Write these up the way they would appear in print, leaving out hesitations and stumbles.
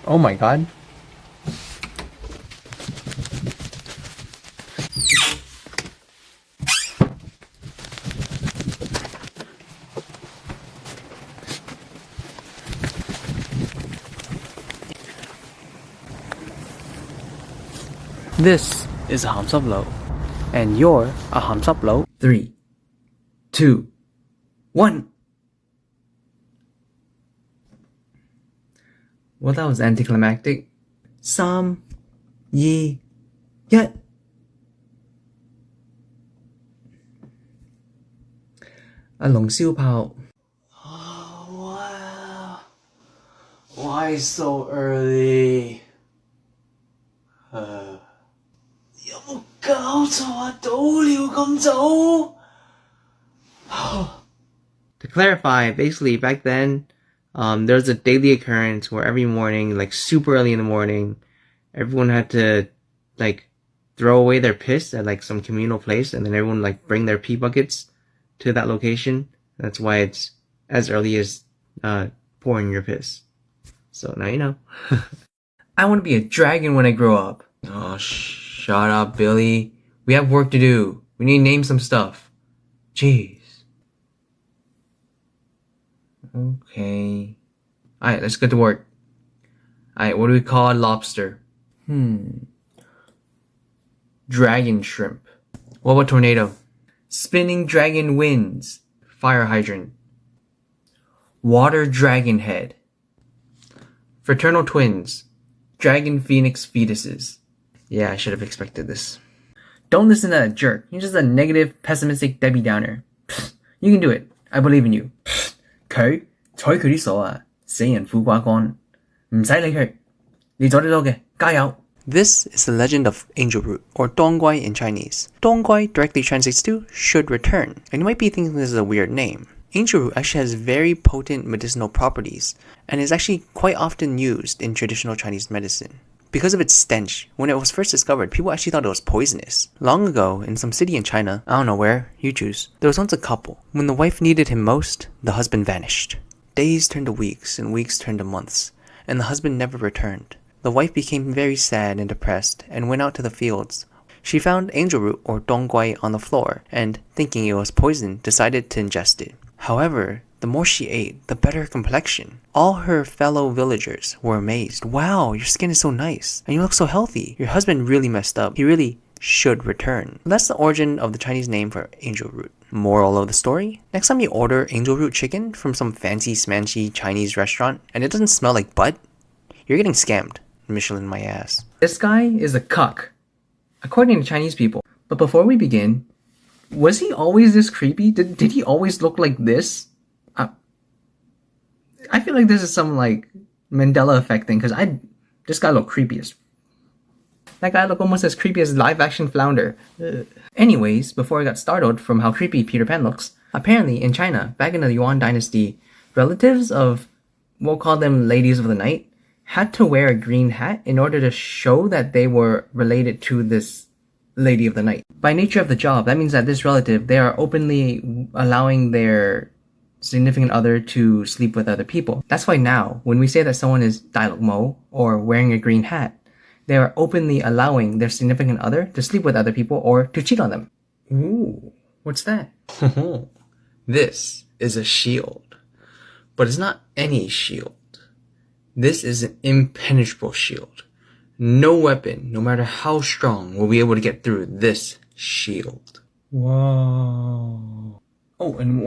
Oh my god. This is a hamsaplo, and you're a hamsaplo. 3, 2, 1. Well, that was anticlimactic. 3, 2, 1. A 龍燒炮. Oh, wow. Why so early? 有冇搞錯啊？倒了咁早？ To clarify, basically back then, there was a daily occurrence where every morning, like super early in the morning, everyone had to like throw away their piss at like some communal place, and then everyone like bring their pee buckets to that location. That's why it's as early as pouring your piss. So now you know. I want to be a dragon when I grow up. Oh, shut up, Billy. We have work to do. We need to name some stuff. Jeez. Okay. Alright, let's get to work. Alright, what do we call a lobster? Dragon shrimp. What about tornado? Spinning dragon winds. Fire hydrant. Water dragon head. Fraternal twins. Dragon phoenix fetuses. Yeah, I should have expected this. Don't listen to that jerk. You're just a negative, pessimistic Debbie Downer. You can do it. I believe in you. 佢睬佢啲傻啊，死人苦瓜乾，唔使理佢，你做得到嘅，加油！ This is the legend of angel root, or dongguai in Chinese. Dongguai directly translates to should return, and you might be thinking this is a weird name. Angel root actually has very potent medicinal properties, and is actually quite often used in traditional Chinese medicine. Because of its stench, when it was first discovered, people actually thought it was poisonous. Long ago, in some city in China, I don't know where, you choose, there was once a couple. When the wife needed him most, the husband vanished. Days turned to weeks, and weeks turned to months, and the husband never returned. The wife became very sad and depressed, and went out to the fields. She found angel root, or dongguai, on the floor, and, thinking it was poison, decided to ingest it. However, the more she ate, the better her complexion. All her fellow villagers were amazed. Wow, your skin is so nice, and you look so healthy. Your husband really messed up. He really should return. That's the origin of the Chinese name for angel root. Moral of the story? Next time you order angel root chicken from some fancy smanchy Chinese restaurant, and it doesn't smell like butt, you're getting scammed. Michelin my ass. This guy is a cuck, according to Chinese people. But before we begin, was he always this creepy? Did he always look like this? I feel like this is some like Mandela effect thing, because this guy looked creepy as. That guy looked almost as creepy as live action Flounder. Anyways, before I got startled from how creepy Peter Pan looks, apparently in China, back in the Yuan dynasty, relatives of, we'll call them ladies of the night, had to wear a green hat in order to show that they were related to this lady of the night. By nature of the job, that means that this relative, they are openly allowing their significant other to sleep with other people. That's why now, when we say that someone is dialog mo, or wearing a green hat, they are openly allowing their significant other to sleep with other people or to cheat on them. Ooh, what's that? This is a shield. But it's not any shield. This is an impenetrable shield. No weapon, no matter how strong, will be able to get through this shield. Whoa. Oh, and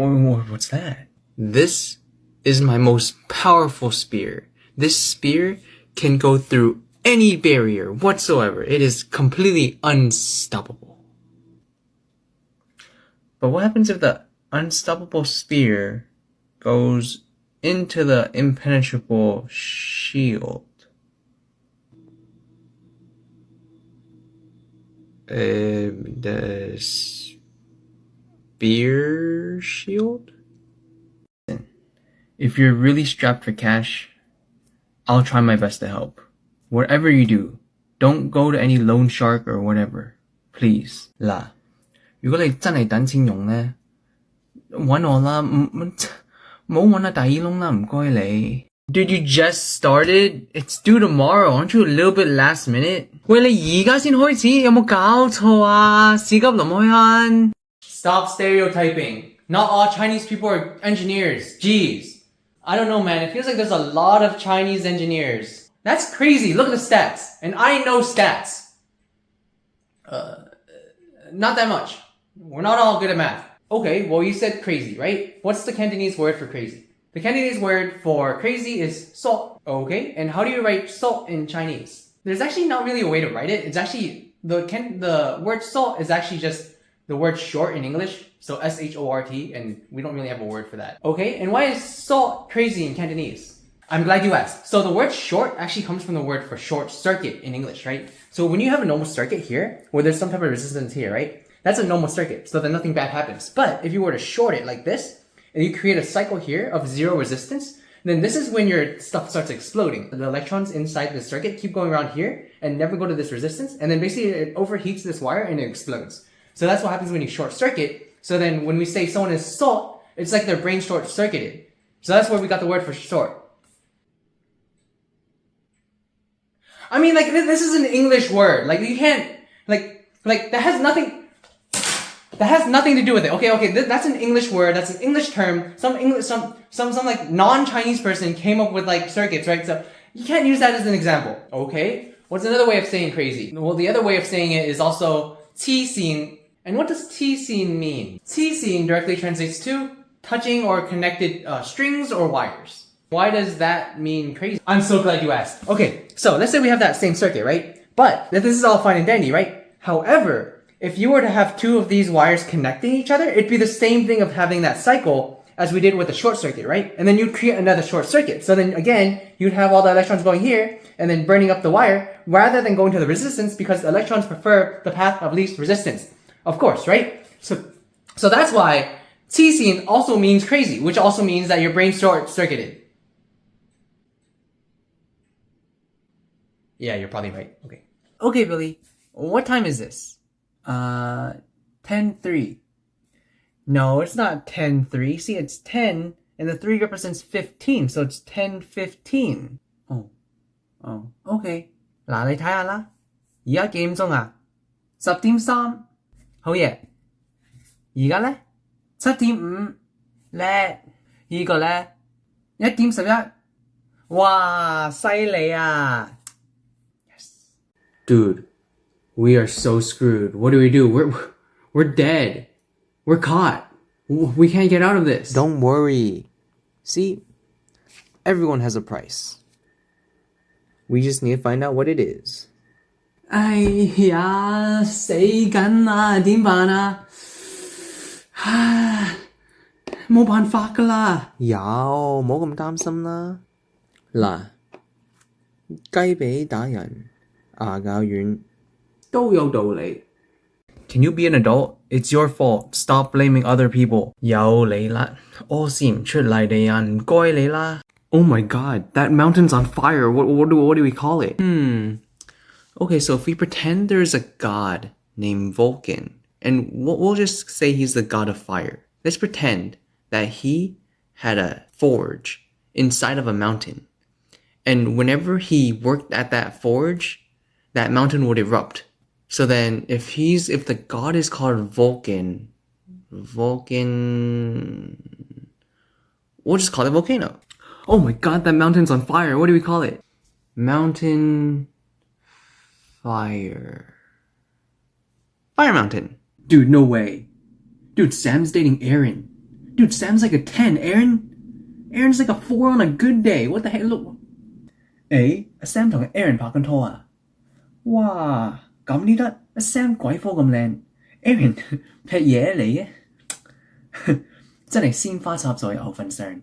what's that? This is my most powerful spear. This spear can go through any barrier whatsoever. It is completely unstoppable. But what happens if the unstoppable spear goes into the impenetrable shield? The spear shield? If you're really strapped for cash, I'll try my best to help. Whatever you do, don't go to any loan shark or whatever. Please. 嗱，如果你真係等錢用呢，搵我啦，唔好搵阿大耳窿啦，唔該你。Dude, you just started? It's due tomorrow. Aren't you a little bit last minute? 喂，你而家先開始，有冇搞錯啊？屎急淋開慳。Stop stereotyping. Not all Chinese people are engineers. Jeez. I don't know, man. It feels like there's a lot of Chinese engineers. That's crazy. Look at the stats. And I know stats. Not that much. We're not all good at math. Okay, well, you said crazy, right? What's the Cantonese word for crazy? The Cantonese word for crazy is so. Okay, and how do you write so in Chinese? There's actually not really a way to write it. It's actually, the word so is actually just the word short in English. So S-H-O-R-T, and we don't really have a word for that. Okay, and why is so crazy in Cantonese? I'm glad you asked. So the word short actually comes from the word for short circuit in English, right? So when you have a normal circuit here, where there's some type of resistance here, right? That's a normal circuit, so then nothing bad happens. But if you were to short it like this, and you create a cycle here of zero resistance, then this is when your stuff starts exploding. The electrons inside the circuit keep going around here and never go to this resistance, and then basically it overheats this wire and it explodes. So that's what happens when you short circuit. So then when we say someone is short, it's like their brain short circuited. So that's where we got the word for short. I mean, like, this is an English word. Like, you can't, like, that has nothing to do with it. Okay, that's an English word. That's an English term. Some like non-Chinese person came up with like circuits, right? So you can't use that as an example. Okay. What's another way of saying crazy? Well, the other way of saying it is also 黐線. And what does 黐線mean? 黐線directly translates to touching or connected strings or wires. Why does that mean crazy? I'm so glad you asked. Okay, so let's say we have that same circuit, right? But this is all fine and dandy, right? However, if you were to have two of these wires connecting each other, it'd be the same thing of having that cycle as we did with the short circuit, right? And then you'd create another short circuit. So then again, you'd have all the electrons going here and then burning up the wire rather than going to the resistance because the electrons prefer the path of least resistance. Of course, right? So that's why 黐線 also means crazy, which also means that your brain's short circuited. Yeah, you're probably right. Okay. Okay, Billy. What time is this? 10:03. No, it's not 10:03. See, it's 10, and the 3 represents 15, so it's 10:15. Oh, okay. 嗱，你睇下啦，而家幾點鐘啊？10:03。好嘢。而家呢？7:05。叻。呢個呢？1:11。哇，犀利啊！ Dude, we are so screwed. What do? We're dead. We're caught. We can't get out of this. Don't worry. See, everyone has a price. We just need to find out what it is. 哎呀，死緊啦，點辦啊？唉，冇辦法㗎啦。有，冇咁擔心啦。嗱，雞髀打人，牙較軟，都有道理。Can you be an adult? It's your fault. Stop blaming other people. 有你啦，屙屎唔出嚟地啊，唔該你啦。Oh my god, that mountain's on fire. What do we call it? Okay, so if we pretend there's a god named Vulcan, and we'll just say he's the god of fire. Let's pretend that he had a forge inside of a mountain. And whenever he worked at that forge, that mountain would erupt. So then if the god is called Vulcan, we'll just call it volcano. Oh my god, that mountain's on fire. What do we call it? Mountain fire mountain. Dude, no way. Dude, Sam's dating Aaron. Dude, Sam's like a 10. Aaron's like a 4 on a good day. What the heck? Look. 誒，阿 Sam 同 Aaron 拍緊拖啊！哇，咁呢得阿 Sam 鬼科咁靚 ，Aaron 劈嘢嚟嘅，真係鮮花插在牛份上。